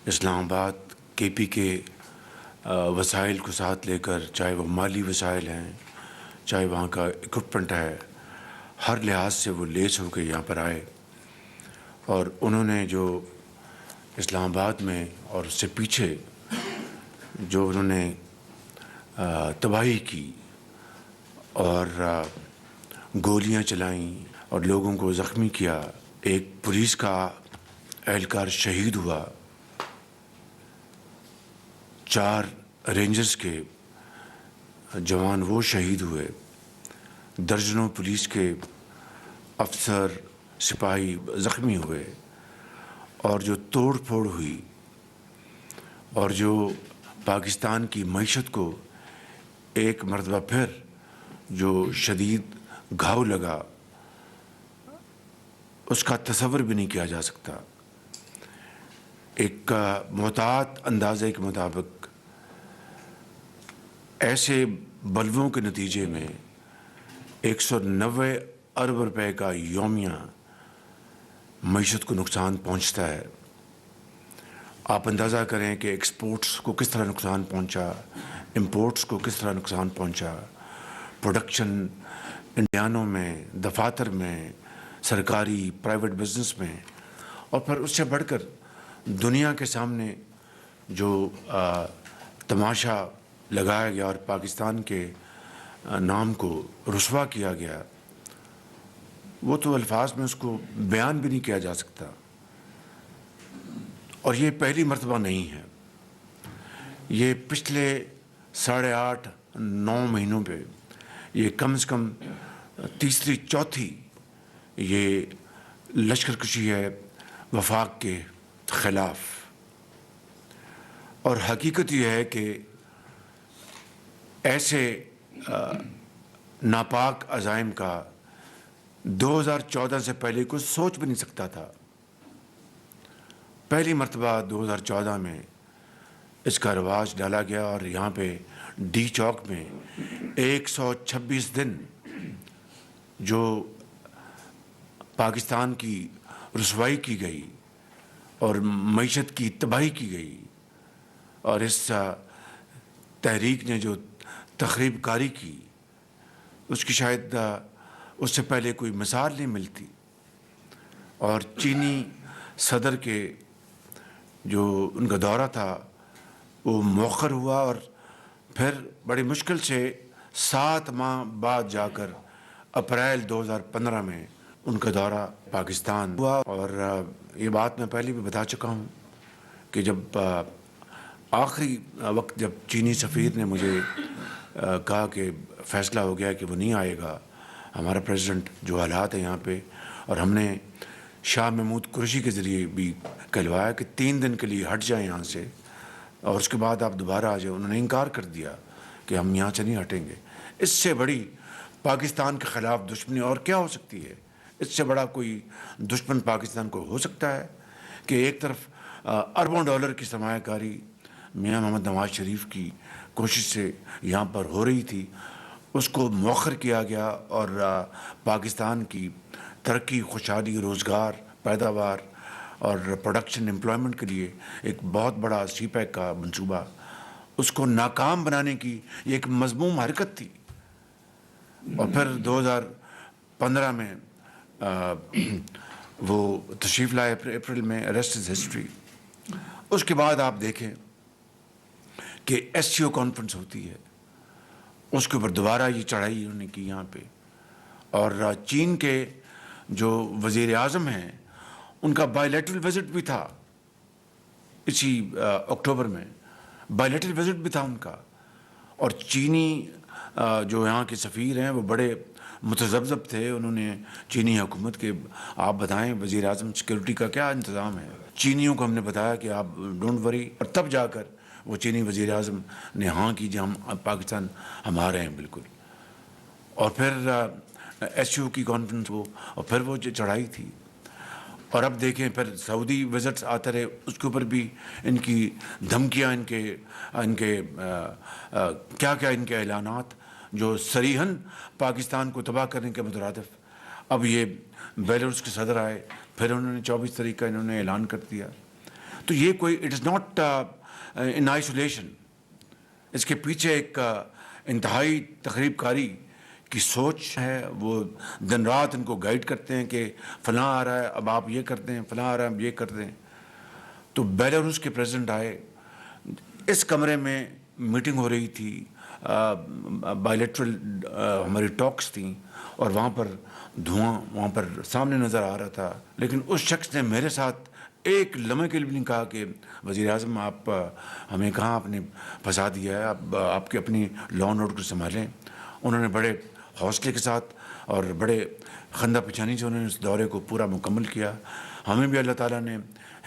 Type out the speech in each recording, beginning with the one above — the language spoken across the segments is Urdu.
اسلام آباد کے پی کے وسائل کو ساتھ لے کر، چاہے وہ مالی وسائل ہیں، چاہے وہاں کا اکوپمنٹ ہے، ہر لحاظ سے وہ لیس ہو کے یہاں پر آئے، اور انہوں نے جو اسلام آباد میں اور اس سے پیچھے جو انہوں نے تباہی کی اور گولیاں چلائیں اور لوگوں کو زخمی کیا، ایک پولیس کا اہلکار شہید ہوا، 4 رینجرز کے جوان وہ شہید ہوئے، درجنوں پولیس کے افسر سپاہی زخمی ہوئے، اور جو توڑ پھوڑ ہوئی اور جو پاکستان کی معیشت کو ایک مرتبہ پھر جو شدید گھاؤ لگا، اس کا تصور بھی نہیں کیا جا سکتا۔ ایک محتاط اندازے کے مطابق ایسے بلووں کے نتیجے میں 190 ارب روپے کا یومیہ معیشت کو نقصان پہنچتا ہے۔ آپ اندازہ کریں کہ ایکسپورٹس کو کس طرح نقصان پہنچا، امپورٹس کو کس طرح نقصان پہنچا، پروڈکشن انڈیانوں میں، دفاتر میں، سرکاری پرائیویٹ بزنس میں، اور پھر اس سے بڑھ کر دنیا کے سامنے جو تماشا لگایا گیا اور پاکستان کے نام کو رسوا کیا گیا، وہ تو الفاظ میں اس کو بیان بھی نہیں کیا جا سکتا۔ اور یہ پہلی مرتبہ نہیں ہے، یہ پچھلے 8.5-9 مہینوں پہ یہ کم سے کم تیسری چوتھی یہ لشکر کشی ہے وفاق کے خلاف۔ اور حقیقت یہ ہے کہ ایسے ناپاک عزائم کا 2014 سے پہلے کوئی سوچ بھی نہیں سکتا تھا۔ پہلی مرتبہ 2014 میں اس کا رواج ڈالا گیا، اور یہاں پہ ڈی چوک میں 126 دن جو پاکستان کی رسوائی کی گئی اور معیشت کی تباہی کی گئی، اور اس تحریک نے جو تخریب کاری کی، اس کی شاید اس سے پہلے کوئی مثال نہیں ملتی۔ اور چینی صدر کے جو ان کا دورہ تھا وہ مؤخر ہوا، اور پھر بڑی مشکل سے 7 ماہ بعد جا کر اپریل 2015 میں ان کا دورہ پاکستان ہوا۔ اور یہ بات میں پہلے بھی بتا چکا ہوں کہ جب آخری وقت جب چینی سفیر نے مجھے کہا کہ فیصلہ ہو گیا کہ وہ نہیں آئے گا ہمارا پریزیڈنٹ، جو حالات ہیں یہاں پہ، اور ہم نے شاہ محمود قریشی کے ذریعے بھی کہلوایا کہ 3 دن کے لیے ہٹ جائیں یہاں سے، اور اس کے بعد آپ دوبارہ آ جائیں، انہوں نے انکار کر دیا کہ ہم یہاں سے نہیں ہٹیں گے۔ اس سے بڑی پاکستان کے خلاف دشمنی اور کیا ہو سکتی ہے؟ اس سے بڑا کوئی دشمن پاکستان کو ہو سکتا ہے کہ ایک طرف اربوں ڈالر کی سرمایہ کاری میاں محمد نواز شریف کی کوشش سے یہاں پر ہو رہی تھی، اس کو مؤخر کیا گیا، اور پاکستان کی ترقی، خوشحالی، روزگار، پیداوار اور پروڈکشن امپلائمنٹ کے لیے ایک بہت بڑا سی پیک کا منصوبہ، اس کو ناکام بنانے کی یہ ایک مذموم حرکت تھی۔ اور پھر 2015 میں وہ تشریف لائے اپریل میں، ریسٹ از ہسٹری۔ اس کے بعد آپ دیکھیں کہ ایس سی او کانفرنس ہوتی ہے، اس کے اوپر دوبارہ یہ چڑھائی انہوں نے کی یہاں پہ، اور چین کے جو وزیر اعظم ہیں ان کا بائی لیٹرل وزٹ بھی تھا اسی اکتوبر میں، بائی لیٹرل وزٹ بھی تھا ان کا، اور چینی جو یہاں کے سفیر ہیں وہ بڑے متذبذب تھے۔ انہوں نے چینی حکومت کے، آپ بتائیں وزیر اعظم سیکورٹی کا کیا انتظام ہے؟ چینیوں کو ہم نے بتایا کہ آپ ڈونٹ وری، اور تب جا کر وہ چینی وزیر اعظم نے ہاں کی جی ہم پاکستان ہمارے ہیں بالکل۔ اور پھر ایس یو کی کانفرنس ہو، اور پھر وہ جو چڑھائی تھی، اور اب دیکھیں پھر سعودی وزٹس آتے رہے، اس کے اوپر بھی ان کی دھمکیاں، ان کے کیا کیا ان کے اعلانات جو صریحاً پاکستان کو تباہ کرنے کے مترادف۔ اب یہ بیلاروس کے صدر آئے، پھر انہوں نے 24 تاریخ کا انہوں نے اعلان کر دیا۔ تو یہ کوئی it is not in isolation, اس کے پیچھے ایک انتہائی تخریب کاری کی سوچ ہے. وہ دن رات ان کو گائیڈ کرتے ہیں کہ فلاں آ رہا ہے اب آپ یہ کرتے ہیں، فلاں آ رہا ہے اب یہ کرتے ہیں. تو بیلاروس کے پریزیڈنٹ آئے، اس کمرے میں میٹنگ ہو رہی تھی، بائیلیٹرل ہماری ٹاکس تھیں، اور وہاں پر دھواں وہاں پر سامنے نظر آ رہا تھا. لیکن اس شخص نے میرے ساتھ ایک لمحے کے لیے بھی نہیں کہا کہ وزیر اعظم آپ ہمیں کہاں آپ نے پھنسا دیا ہے، آپ کی اپنی لا اینڈ آرڈر کو سنبھالیں. انہوں نے بڑے حوصلے کے ساتھ اور بڑے خندہ پیشانی سے انہوں نے اس دورے کو پورا مکمل کیا. ہمیں بھی اللہ تعالیٰ نے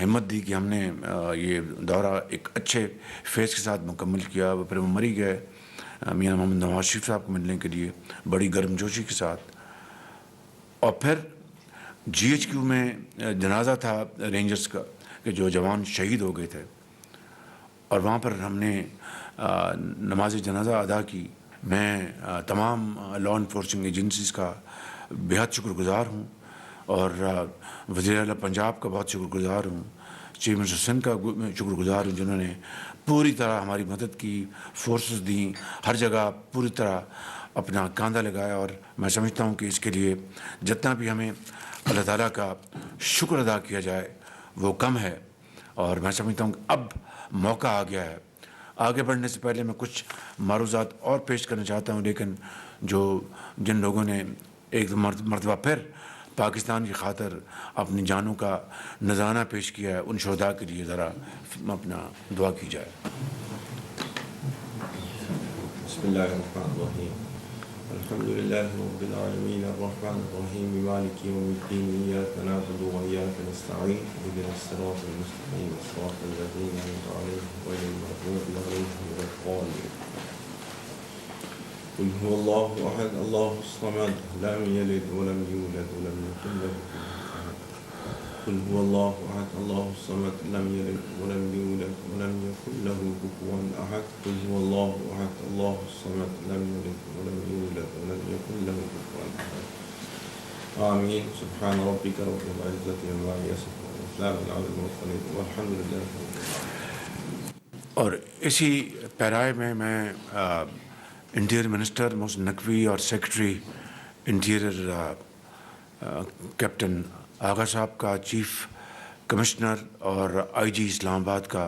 ہمت دی کہ ہم نے یہ دورہ ایک اچھے فیس کے ساتھ مکمل کیا. پھر وہ مری گئے میاں محمد نواز شریف صاحب کو ملنے کے لیے بڑی گرم جوشی کے ساتھ. اور پھر جی ایچ کیو میں جنازہ تھا رینجرز کا کہ جو جوان شہید ہو گئے تھے، اور وہاں پر ہم نے نماز جنازہ ادا کی. میں تمام لا انفورسنگ ایجنسیز کا بہت شکر گزار ہوں، اور وزیر اعلیٰ پنجاب کا بہت شکر گزار ہوں، چیف منسٹر سندھ کا شکر گزار ہوں، جنہوں نے پوری طرح ہماری مدد کی، فورسز دیں، ہر جگہ پوری طرح اپنا کاندھا لگایا. اور میں سمجھتا ہوں کہ اس کے لیے جتنا بھی ہمیں اللہ تعالیٰ کا شکر ادا کیا جائے وہ کم ہے. اور میں سمجھتا ہوں کہ اب موقع آ گیا ہے. آگے بڑھنے سے پہلے میں کچھ معروضات اور پیش کرنا چاہتا ہوں، لیکن جن لوگوں نے ایک مرتبہ پھر پاکستان کی خاطر اپنی جانوں کا نذرانہ پیش کیا ہے، ان شہداء کے لیے ذرا اپنا دعا کی جائے. بسم اللہ الرحمن الرحیم. الحمد للہ رب العالمین الرحمن الرحیم مالک یوم الدین ایاک نعبد و ایاک نستعین اهدنا الصراط المستقیم صراط الذین انعمت علیہم غیر المغضوب علیہم ولا الضالین. قل هو اللہ احد اللہ الصمد لم یلد ولم یولد ولم یکن له کفوا احد. قل هو اللہ احد اللہ الصمد لم یلد ولم یولد ولم یکن له کفوا احد. قل هو اللہ احد اللہ الصمد لم یلد ولم یولد ولم یکن له کفوا احد. آمین. سبحان ربک رب العزة عما یصفون وسلام علی المرسلین والحمد للہ رب العالمین. اور اسی پیرائے میں انٹیریئر منسٹر محسن نقوی اور سیکرٹری انٹیریئر کیپٹن آغا صاحب کا، چیف کمشنر اور آئی جی اسلام آباد کا،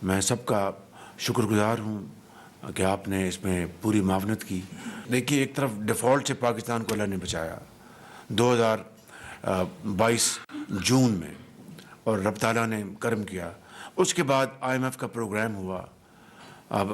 میں سب کا شکر گزار ہوں کہ آپ نے اس میں پوری معاونت کی. دیکھیے، ایک طرف ڈیفالٹ سے پاکستان کو اللہ نے بچایا 2022 جون میں، اور رب تعالیٰ نے کرم کیا. اس کے بعد آئی ایم ایف کا پروگرام ہوا. اب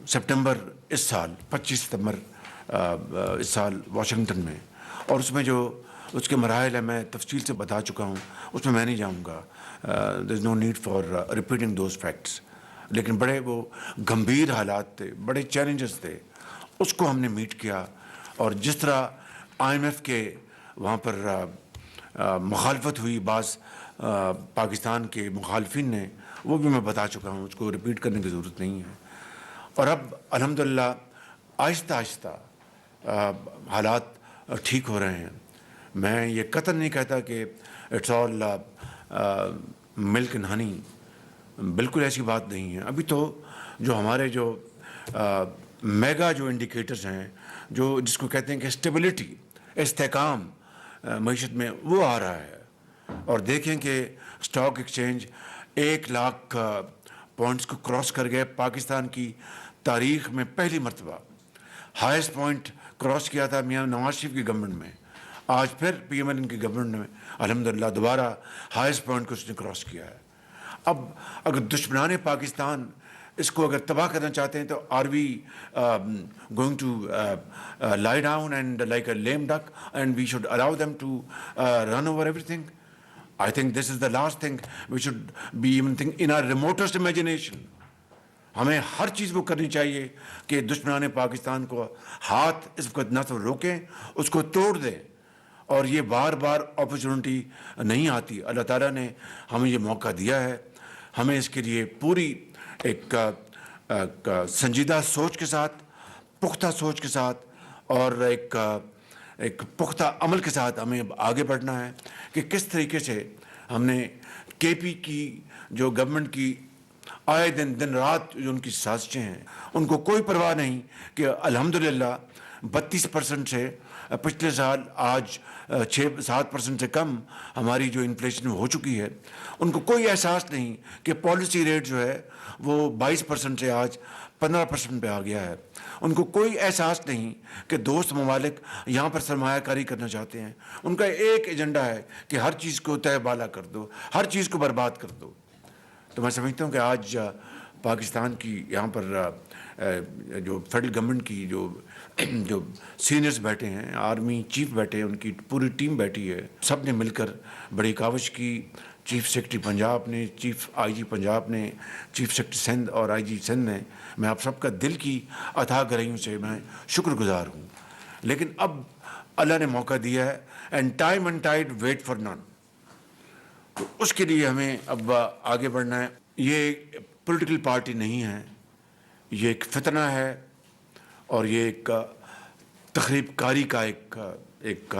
سپٹمبر اس سال 25 ستمبر اس سال واشنگٹن میں، اور اس میں جو اس کے مراحل ہیں میں تفصیل سے بتا چکا ہوں، اس میں نہیں جاؤں گا. There is no need for repeating those facts. لیکن بڑے وہ گمبھیر حالات تھے، بڑے چیلنجز تھے، اس کو ہم نے میٹ کیا. اور جس طرح آئی ایم ایف کے وہاں پر مخالفت ہوئی بعض پاکستان کے مخالفین نے، وہ بھی میں بتا چکا ہوں، اس کو ریپیٹ کرنے کی ضرورت نہیں ہے. اور اب الحمدللہ آہستہ آہستہ حالات ٹھیک ہو رہے ہیں. میں یہ قطعاً نہیں کہتا کہ it's all milk and honey, بالکل ایسی بات نہیں ہے. ابھی تو جو ہمارے جو میگا جو انڈیکیٹرز ہیں، جس کو کہتے ہیں کہ اسٹیبلٹی، استحکام معیشت میں، وہ آ رہا ہے. اور دیکھیں کہ اسٹاک ایکسچینج 1,00,000 پوائنٹس کو کراس کر گئے. پاکستان کی تاریخ میں پہلی مرتبہ ہائیسٹ پوائنٹ کراس کیا تھا میاں نواز شریف کی گورنمنٹ میں. آج پھر پی ایم ایل این کی گورنمنٹ میں الحمدللہ دوبارہ ہائیسٹ پوائنٹ کو اس نے کراس کیا ہے. اب اگر دشمنان پاکستان اس کو اگر تباہ کرنا چاہتے ہیں تو are we going to lie down and like a lame duck and we should allow them to run over ایوری تھنگ؟ I think this is the last thing we should be even think in our remotest imagination. ہمیں ہر چیز وہ کرنی چاہیے کہ دشمنان پاکستان کو ہاتھ اس وقت نہ تو روکیں، اس کو توڑ دیں. اور یہ بار بار اپرچونٹی نہیں آتی. اللہ تعالیٰ نے ہمیں یہ موقع دیا ہے. ہمیں اس کے لیے پوری ایک سنجیدہ سوچ کے ساتھ، پختہ سوچ کے ساتھ، اور ایک پختہ عمل کے ساتھ ہمیں آگے بڑھنا ہے کہ کس طریقے سے ہم نے KP کی جو گورنمنٹ کی آئے دن رات جو ان کی سازشیں ہیں، ان کو کوئی پرواہ نہیں کہ الحمدللہ 32% سے پچھلے سال آج 6-7% سے کم ہماری جو انفلیشن ہو چکی ہے. ان کو کوئی احساس نہیں کہ پالیسی ریٹ جو ہے وہ 22% سے آج 15% پہ آ گیا ہے. ان کو کوئی احساس نہیں کہ دوست ممالک یہاں پر سرمایہ کاری کرنا چاہتے ہیں. ان کا ایک ایجنڈا ہے کہ ہر چیز کو تہ بالا کر دو، ہر چیز کو برباد کر دو. تو میں سمجھتا ہوں کہ آج پاکستان کی یہاں پر جو فیڈرل گورنمنٹ کی جو سینئرز بیٹھے ہیں، آرمی چیف بیٹھے ہیں، ان کی پوری ٹیم بیٹھی ہے، سب نے مل کر بڑی کاوش کی. چیف سیکرٹری پنجاب نے، چیف IG پنجاب نے، چیف سیکرٹری سندھ اور IG سندھ نے، میں آپ سب کا دل کی اتھاہ گہرائیوں سے میں شکر گزار ہوں. لیکن اب اللہ نے موقع دیا ہے، and time and tide wait for none. تو اس کے لیے ہمیں اب آگے بڑھنا ہے. یہ پولیٹیکل پارٹی نہیں ہے، یہ ایک فتنہ ہے اور یہ ایک تخریب کاری کا ایک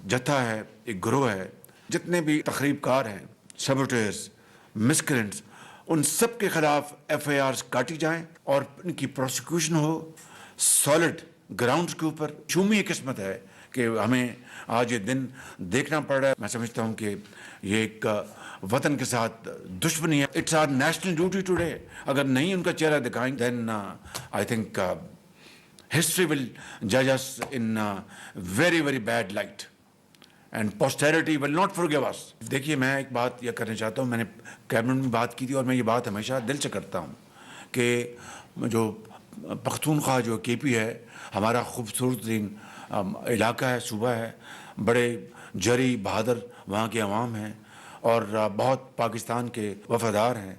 جتھا ہے، ایک گروہ ہے. جتنے بھی تخریب کار ہیں، سیبوٹیئرز، مسکرینٹس، ان سب کے خلاف FIRs کاٹی جائیں اور ان کی پروسیکیوشن ہو سالڈ گراؤنڈز کے اوپر. شومی قسمت ہے کہ ہمیں آج یہ دن دیکھنا پڑ رہا ہے. میں سمجھتا ہوں کہ یہ ایک وطن کے ساتھ دشمنی ہے. It's our national duty today. اگر نہیں ان کا چہرہ دکھائیں then I think history will judge us in very very bad light and posterity will not forgive us. دیکھیے میں ایک بات یہ کرنا چاہتا ہوں، میں نے کیبنٹ میں بات کی تھی اور میں یہ بات ہمیشہ دل سے کرتا ہوں کہ جو پختونخوا جو KP ہے، ہمارا خوبصورت ترین علاقہ ہے، صوبہ ہے، بڑے جری بہادر وہاں کے عوام ہیں اور بہت پاکستان کے وفادار ہیں،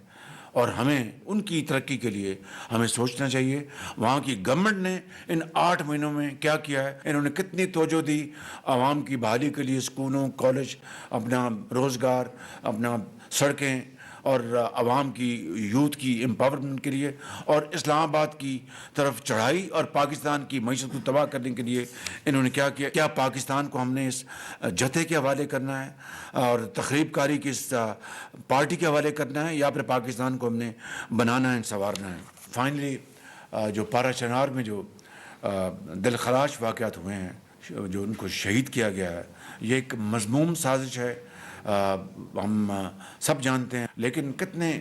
اور ہمیں ان کی ترقی کے لیے ہمیں سوچنا چاہیے. وہاں کی گورنمنٹ نے ان 8 مہینوں میں کیا کیا ہے، انہوں نے کتنی توجہ دی عوام کی بحالی کے لیے، اسکولوں، کالج، اپنا روزگار، اپنا سڑکیں اور عوام کی یوتھ کی امپاورمنٹ کے لیے، اور اسلام آباد کی طرف چڑھائی اور پاکستان کی معیشت کو تباہ کرنے کے لیے انہوں نے کیا کیا. کیا پاکستان کو ہم نے اس جتھے کے حوالے کرنا ہے اور تخریب کاری کی اس پارٹی کے حوالے کرنا ہے، یا پھر پاکستان کو ہم نے بنانا ہے، سنوارنا ہے. فائنلی جو پارا چنار میں جو دلخراش واقعات ہوئے ہیں، جو ان کو شہید کیا گیا ہے، یہ ایک مذموم سازش ہے، ہم سب جانتے ہیں. لیکن کتنے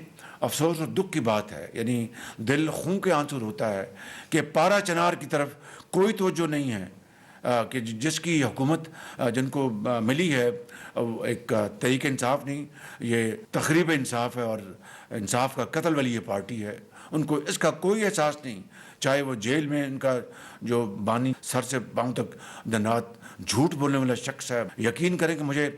افسوس اور دکھ کی بات ہے، یعنی دل خون کے آنسو ہوتا ہے کہ پارا چنار کی طرف کوئی توجہ نہیں ہے کہ جس کی حکومت جن کو ملی ہے ایک تحریک انصاف نہیں، یہ تخریب انصاف ہے اور انصاف کا قتل والی یہ پارٹی ہے. ان کو اس کا کوئی احساس نہیں، چاہے وہ جیل میں ان کا جو بانی سر سے پاؤں تک دن رات جھوٹ بولنے والا شخص ہے. یقین کریں کہ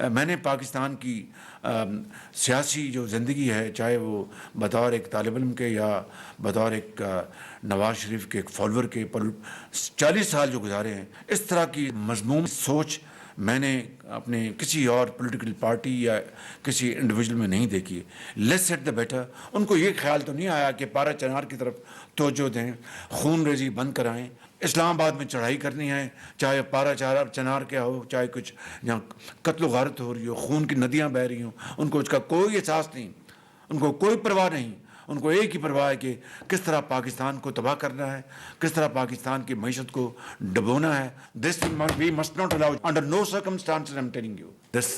میں نے پاکستان کی سیاسی جو زندگی ہے، چاہے وہ بطور ایک طالب علم کے یا بطور ایک نواز شریف کے ایک فالوور کے 40 سال جو گزارے ہیں، اس طرح کی مضمون سوچ میں نے اپنے کسی اور پولیٹیکل پارٹی یا کسی انڈیویجول میں نہیں دیکھی. لیس سیٹ دا بیٹر. ان کو یہ خیال تو نہیں آیا کہ پارا چنار کی طرف توجہ دیں، خون ریزی بند کرائیں. اسلام آباد میں چڑھائی کرنی ہے، چاہے پارا چنار کیا ہو، چاہے کچھ جہاں قتل و غارت ہو رہی ہو، خون کی ندیاں بہہ رہی ہوں، ان کو اس کا کوئی احساس نہیں، ان کو کوئی پرواہ نہیں. ان کو ایک ہی پرواہ ہے کہ کس طرح پاکستان کو تباہ کرنا ہے، کس طرح پاکستان کی معیشت کو ڈبونا ہے. This we must not allow under no circumstances. I'm telling you, this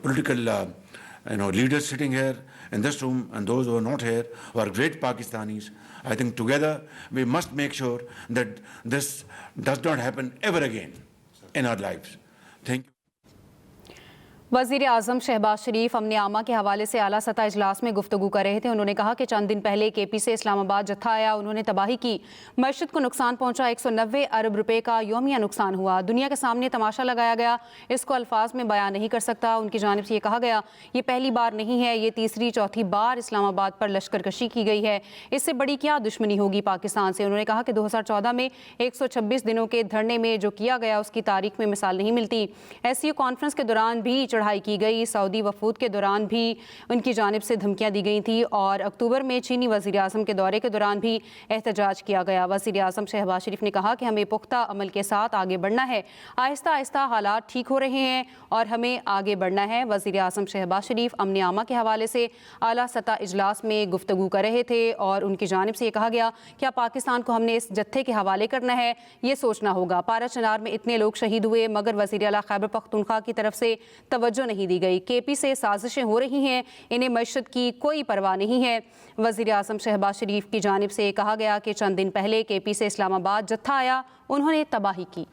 political leaders sitting here in this room and those who are not here, who are great Pakistanis, I think together we must make sure that this does not happen ever again in our lives. Thank you. وزیر اعظم شہباز شریف امن عامہ کے حوالے سے اعلیٰ سطح اجلاس میں گفتگو کر رہے تھے. انہوں نے کہا کہ چند دن پہلے KP سے اسلام آباد جتھا آیا، انہوں نے تباہی کی، معیشت کو نقصان پہنچا، 190 ارب روپے کا یومیہ نقصان ہوا، دنیا کے سامنے تماشا لگایا گیا، اس کو الفاظ میں بیان نہیں کر سکتا. ان کی جانب سے یہ کہا گیا یہ پہلی بار نہیں ہے، یہ تیسری چوتھی بار اسلام آباد پر لشکر کشی کی گئی ہے، اس سے بڑی کیا دشمنی ہوگی پاکستان سے. انہوں نے کہا کہ 2014 میں 126 دنوں کے دھرنے میں جو کیا گیا اس کی تاریخ میں مثال نہیں ملتی. SCO کانفرنس کے دوران بھی چڑھائی کی گئی. سعودی وفود کے دوران بھی ان کی جانب سے دھمکیاں دی گئی تھیں اور اکتوبر میں چینی وزیر اعظم کے دورے کے دوران بھی احتجاج کیا گیا. وزیر اعظم شہباز شریف نے کہا کہ ہمیں پختہ عمل کے ساتھ آگے بڑھنا ہے. آہستہ آہستہ حالات ٹھیک ہو رہے ہیں اور ہمیں آگے بڑھنا ہے. وزیر اعظم شہباز شریف امن عامہ کے حوالے سے اعلیٰ سطح اجلاس میں گفتگو کر رہے تھے اور ان کی جانب سے یہ کہا گیا کہ اب پاکستان کو ہم نے اس جتھے کے حوالے کرنا ہے. یہ سوچنا ہوگا پارا چنار میں اتنے لوگ شہید ہوئے مگر وزیر اعلیٰ خیبر پختونخوا کی طرف سے توجہ نہیں دی گئی. کے پی سے سازشیں ہو رہی ہیں, انہیں معیشت کی کوئی پرواہ نہیں ہے. وزیر اعظم شہباز شریف کی جانب سے کہا گیا کہ چند دن پہلے کے پی سے اسلام آباد جتھا آیا, انہوں نے تباہی کی.